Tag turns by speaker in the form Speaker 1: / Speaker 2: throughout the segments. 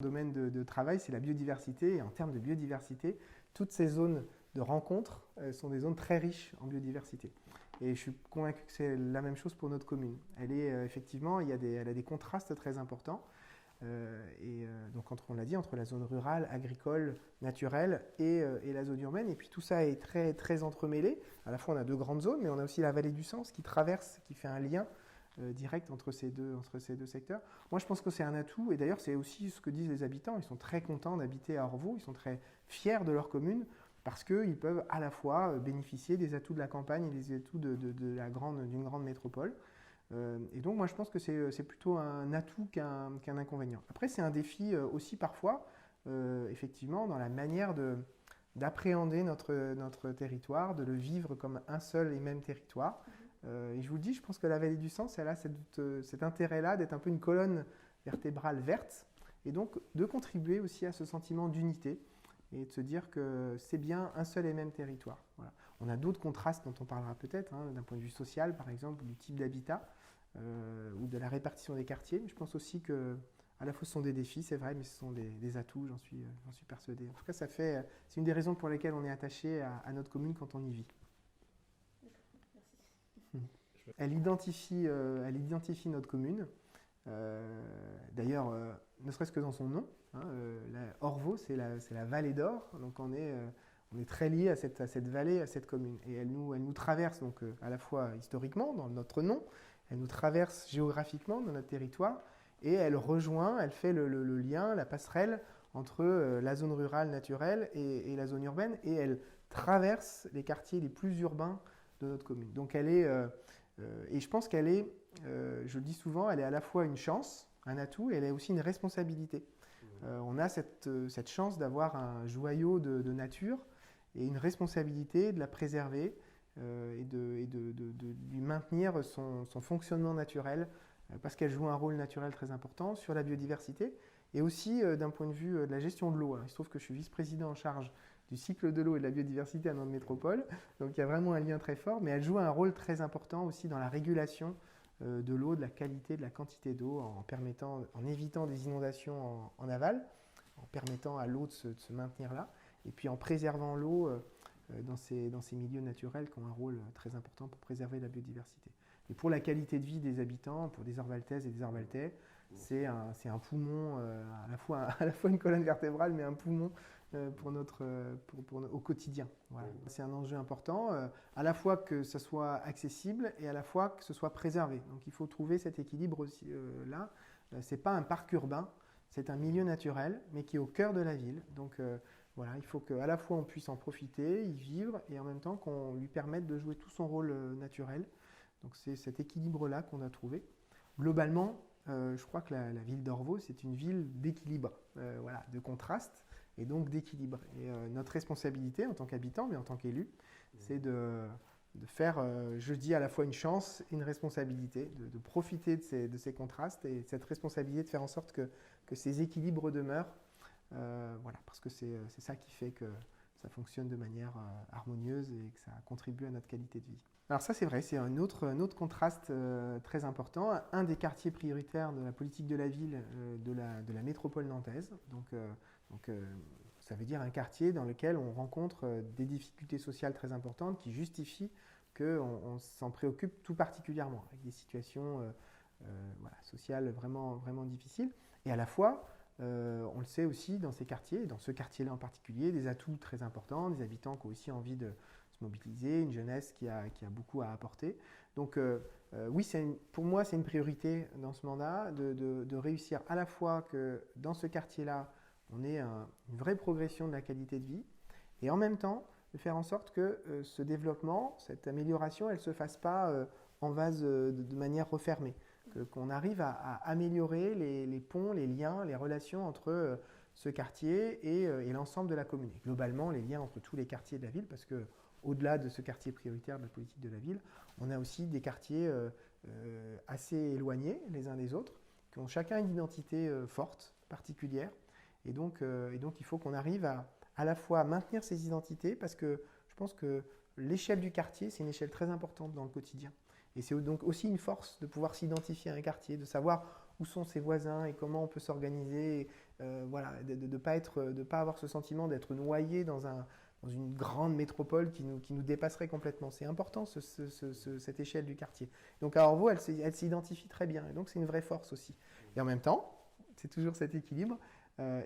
Speaker 1: Domaine de travail, c'est la biodiversité. Et en termes de biodiversité, toutes ces zones de rencontre sont des zones très riches en biodiversité. Et je suis convaincu que c'est la même chose pour notre commune. Elle est effectivement, elle a des contrastes très importants. Donc, on l'a dit, entre la zone rurale, agricole, naturelle et la zone urbaine. Et puis tout ça est très, très entremêlé. À la fois, on a deux grandes zones, mais on a aussi la vallée du Sens qui traverse, qui fait un lien direct entre ces deux secteurs. Moi, je pense que c'est un atout, et d'ailleurs, c'est aussi ce que disent les habitants. Ils sont très contents d'habiter à Orvaux, ils sont très fiers de leur commune, parce qu'ils peuvent à la fois bénéficier des atouts de la campagne et des atouts d'une grande métropole. Et donc, moi, je pense que c'est plutôt un atout qu'un inconvénient. Après, c'est un défi aussi parfois, effectivement, dans la manière d'appréhender notre territoire, de le vivre comme un seul et même territoire. Et je vous le dis, je pense que la vallée du Sens, elle a cet intérêt-là d'être un peu une colonne vertébrale verte, et donc de contribuer aussi à ce sentiment d'unité, et de se dire que c'est bien un seul et même territoire. Voilà. On a d'autres contrastes dont on parlera peut-être, d'un point de vue social, par exemple, du type d'habitat, ou de la répartition des quartiers. Mais je pense aussi que, à la fois, ce sont des défis, c'est vrai, mais ce sont des atouts, j'en suis persuadé. En tout cas, c'est une des raisons pour lesquelles on est attaché à notre commune quand on y vit. Elle identifie notre commune. D'ailleurs, ne serait-ce que dans son nom, Orvaux, c'est la vallée d'or, donc on est très lié à cette vallée, à cette commune. Et elle nous traverse, donc à la fois historiquement dans notre nom, elle nous traverse géographiquement dans notre territoire, et elle fait le lien, la passerelle entre la zone rurale naturelle et la zone urbaine, et elle traverse les quartiers les plus urbains de notre commune. Donc elle est, et je pense qu'elle est, je le dis souvent, elle est à la fois une chance, un atout, et elle est aussi une responsabilité. On a cette chance d'avoir un joyau de nature et une responsabilité de la préserver et de lui maintenir son fonctionnement naturel, parce qu'elle joue un rôle naturel très important sur la biodiversité, et aussi d'un point de vue de la gestion de l'eau. Il se trouve que je suis vice-président en charge du cycle de l'eau et de la biodiversité à notre métropole, donc il y a vraiment un lien très fort, mais elle joue un rôle très important aussi dans la régulation de l'eau, de la qualité, de la quantité d'eau, en évitant des inondations en aval, en permettant à l'eau de se maintenir là, et puis en préservant l'eau dans ces milieux naturels qui ont un rôle très important pour préserver la biodiversité. Et pour la qualité de vie des habitants, pour des Orvaltaises et des Orvaltais, c'est un poumon, à la fois une colonne vertébrale, mais un poumon au quotidien. Voilà. C'est un enjeu important, à la fois que ça soit accessible et à la fois que ce soit préservé. Donc il faut trouver cet équilibre aussi, là. C'est pas un parc urbain, c'est un milieu naturel, mais qui est au cœur de la ville. Donc voilà, il faut qu'à la fois on puisse en profiter, y vivre, et en même temps qu'on lui permette de jouer tout son rôle naturel. Donc c'est cet équilibre-là qu'on a trouvé. Globalement, je crois que la ville d'Orvaux, c'est une ville d'équilibre, voilà, de contraste, et donc d'équilibre. Et notre responsabilité en tant qu'habitant, mais en tant qu'élu, c'est de faire, je dis, à la fois une chance et une responsabilité, de profiter de ces contrastes, et cette responsabilité de faire en sorte que ces équilibres demeurent, voilà, parce que c'est ça qui fait que ça fonctionne de manière harmonieuse et que ça contribue à notre qualité de vie. Alors ça, c'est vrai, c'est un autre contraste très important. Un des quartiers prioritaires de la politique de la ville de la métropole nantaise. Donc ça veut dire un quartier dans lequel on rencontre des difficultés sociales très importantes qui justifient qu'on s'en préoccupe tout particulièrement, avec des situations voilà, sociales vraiment, vraiment difficiles. Et à la fois, on le sait aussi dans ces quartiers, dans ce quartier-là en particulier, des atouts très importants, des habitants qui ont aussi envie de se mobiliser, une jeunesse qui a beaucoup à apporter. Donc oui, pour moi, c'est une priorité dans ce mandat de réussir à la fois que dans ce quartier-là, on ait une vraie progression de la qualité de vie, et en même temps, de faire en sorte que ce développement, cette amélioration, elle ne se fasse pas en vase de manière refermée. Qu'on arrive à améliorer les ponts, les liens, les relations entre ce quartier et l'ensemble de la commune. Et globalement, les liens entre tous les quartiers de la ville, parce que au-delà de ce quartier prioritaire de la politique de la ville, on a aussi des quartiers assez éloignés les uns des autres, qui ont chacun une identité forte, particulière. Et donc il faut qu'on arrive à la fois maintenir ces identités, parce que je pense que l'échelle du quartier, c'est une échelle très importante dans le quotidien. Et c'est donc aussi une force de pouvoir s'identifier à un quartier, de savoir où sont ses voisins et comment on peut s'organiser voilà, de ne pas avoir ce sentiment d'être noyé dans une grande métropole qui nous dépasserait complètement. C'est important, cette échelle du quartier. Donc à Orvaux, elle s'identifie très bien. Et donc c'est une vraie force aussi. Et en même temps, c'est toujours cet équilibre.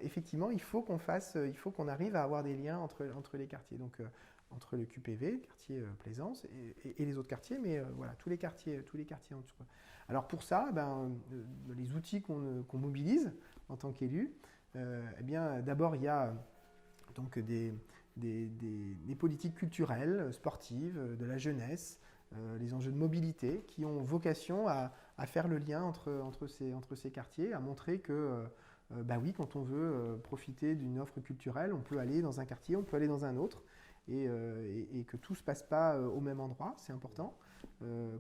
Speaker 1: Effectivement, il faut qu'on arrive à avoir des liens entre les quartiers. Donc entre le QPV, le quartier Plaisance, et les autres quartiers, mais voilà, tous les quartiers entre eux. Alors pour ça, les outils qu'on mobilise en tant qu'élu, eh bien, d'abord, il y a donc des politiques culturelles, sportives, de la jeunesse, les enjeux de mobilité qui ont vocation à faire le lien entre ces quartiers, à montrer que, oui, quand on veut profiter d'une offre culturelle, on peut aller dans un quartier, on peut aller dans un autre, et que tout ne se passe pas au même endroit, c'est important.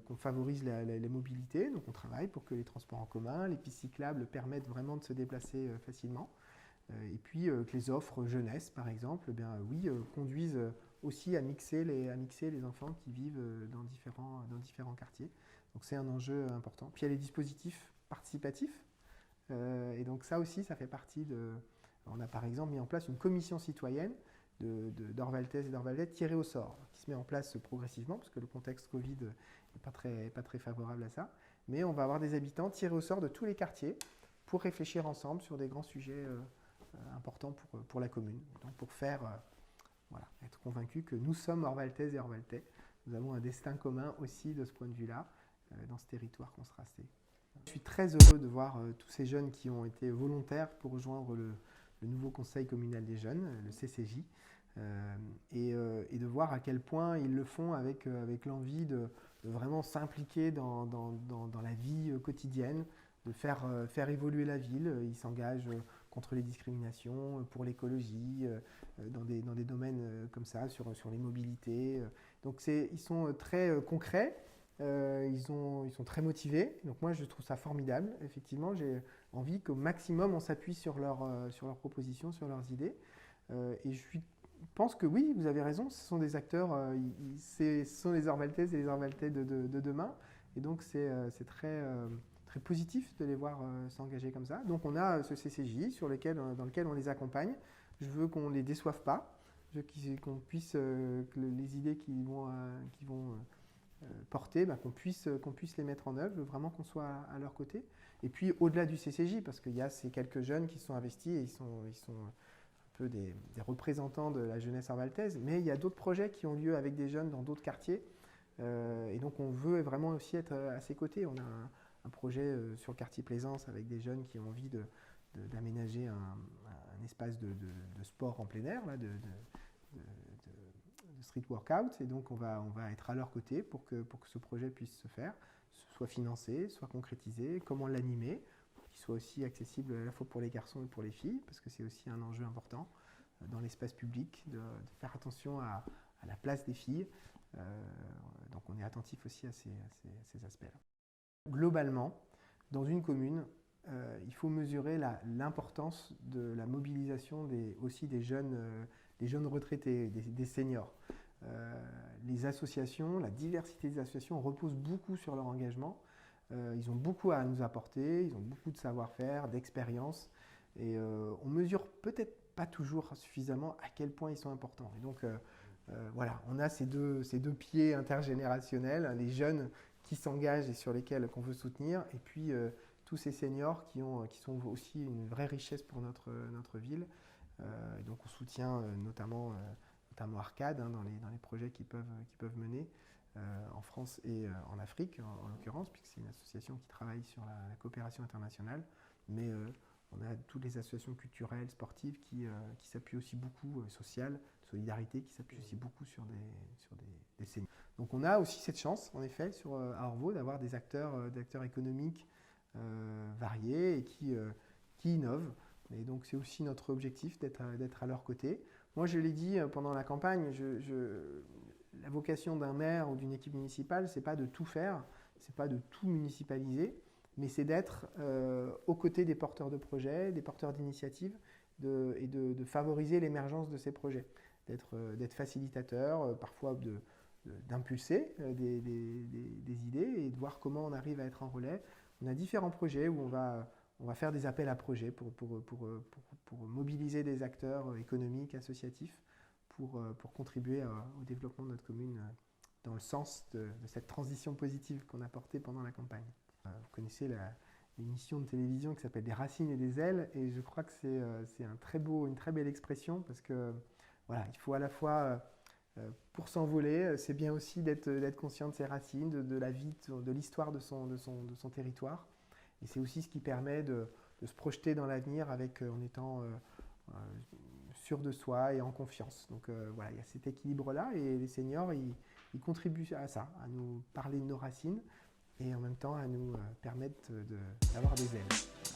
Speaker 1: Qu'on favorise les mobilités, donc on travaille pour que les transports en commun, les pistes cyclables permettent vraiment de se déplacer facilement. Et puis que les offres jeunesse, par exemple, conduisent aussi à mixer les enfants qui vivent dans différents quartiers. Donc c'est un enjeu important. Puis il y a les dispositifs participatifs. Et donc ça aussi, ça fait partie de... On a par exemple mis en place une commission citoyenne d'Orvaltaises et d'Orvaltais tirée au sort, qui se met en place progressivement, parce que le contexte Covid n'est pas très favorable à ça. Mais on va avoir des habitants tirés au sort de tous les quartiers pour réfléchir ensemble sur des grands sujets importants pour la commune. Donc pour être convaincus que nous sommes Orvaltaises et Orvaltais. Nous avons un destin commun aussi de ce point de vue-là, dans ce territoire constructé. Je suis très heureux de voir tous ces jeunes qui ont été volontaires pour rejoindre le nouveau Conseil communal des jeunes, le CCJ, et de voir à quel point ils le font avec l'envie de vraiment s'impliquer dans la vie quotidienne, de faire évoluer la ville. Ils s'engagent contre les discriminations, pour l'écologie, dans des domaines comme ça, sur les mobilités. Donc ils sont très concrets. Ils sont très motivés, donc moi je trouve ça formidable. Effectivement, j'ai envie qu'au maximum on s'appuie sur leurs propositions, sur leurs idées. Et je pense que oui, vous avez raison, ce sont des acteurs, ce sont les Orvaltaises et les Orvaltais de demain. Et donc c'est très positif de les voir s'engager comme ça. Donc on a ce CCJ dans lequel on les accompagne. Je veux qu'on ne les déçoive pas, je veux qu'on puisse, que les idées qui vont porter, qu'on puisse les mettre en œuvre, vraiment qu'on soit à leur côté. Et puis au-delà du CCJ, parce qu'il y a ces quelques jeunes qui sont investis et ils sont un peu des représentants de la jeunesse orvaltaise, mais il y a d'autres projets qui ont lieu avec des jeunes dans d'autres quartiers. Et donc on veut vraiment aussi être à ses côtés. On a un projet sur le quartier Plaisance avec des jeunes qui ont envie d'aménager un espace de sport en plein air, là, de street workout, et donc on va être à leur côté pour que ce projet puisse se faire, soit financé, soit concrétisé, comment l'animer, pour qu'il soit aussi accessible à la fois pour les garçons et pour les filles, parce que c'est aussi un enjeu important dans l'espace public, de faire attention à la place des filles. Donc on est attentif aussi à ces aspects-là. Globalement, dans une commune, il faut mesurer l'importance de la mobilisation aussi des jeunes retraités, des seniors. Les associations, la diversité des associations repose beaucoup sur leur engagement. Ils ont beaucoup à nous apporter, ils ont beaucoup de savoir-faire, d'expérience, et on mesure peut-être pas toujours suffisamment à quel point ils sont importants. Et donc voilà, on a ces deux pieds intergénérationnels, les jeunes qui s'engagent et sur lesquels qu'on veut soutenir, et puis tous ces seniors qui sont aussi une vraie richesse pour notre ville. Et donc on soutient notamment Arcade dans les projets qu'ils peuvent mener en France et en Afrique en l'occurrence, puisque c'est une association qui travaille sur la coopération internationale, mais on a toutes les associations culturelles, sportives qui s'appuient aussi beaucoup, sociales, solidarité, qui s'appuient aussi beaucoup sur des seniors. Donc on a aussi cette chance, en effet, à Orvaux, d'avoir des acteurs économiques variés et qui innovent. Et donc c'est aussi notre objectif d'être à leur côté. Moi, je l'ai dit pendant la campagne, la vocation d'un maire ou d'une équipe municipale, c'est pas de tout faire, c'est pas de tout municipaliser, mais c'est d'être aux côtés des porteurs de projets, des porteurs d'initiatives, et de favoriser l'émergence de ces projets, d'être facilitateur, parfois d'impulser des idées et de voir comment on arrive à être en relais. On a différents projets où on va on va faire des appels à projets pour mobiliser des acteurs économiques, associatifs, pour contribuer au développement de notre commune dans le sens de cette transition positive qu'on a portée pendant la campagne. Vous connaissez l'émission de télévision qui s'appelle Des racines et des ailes, et je crois que c'est une très belle expression, parce que voilà, il faut à la fois, pour s'envoler, c'est bien aussi d'être conscient de ses racines, de la vie, de l'histoire de son territoire, et c'est aussi ce qui permet de se projeter dans l'avenir en étant sûr de soi et en confiance. Donc voilà, il y a cet équilibre-là, et les seniors, ils contribuent à ça, à nous parler de nos racines, et en même temps à nous permettre d'avoir des ailes.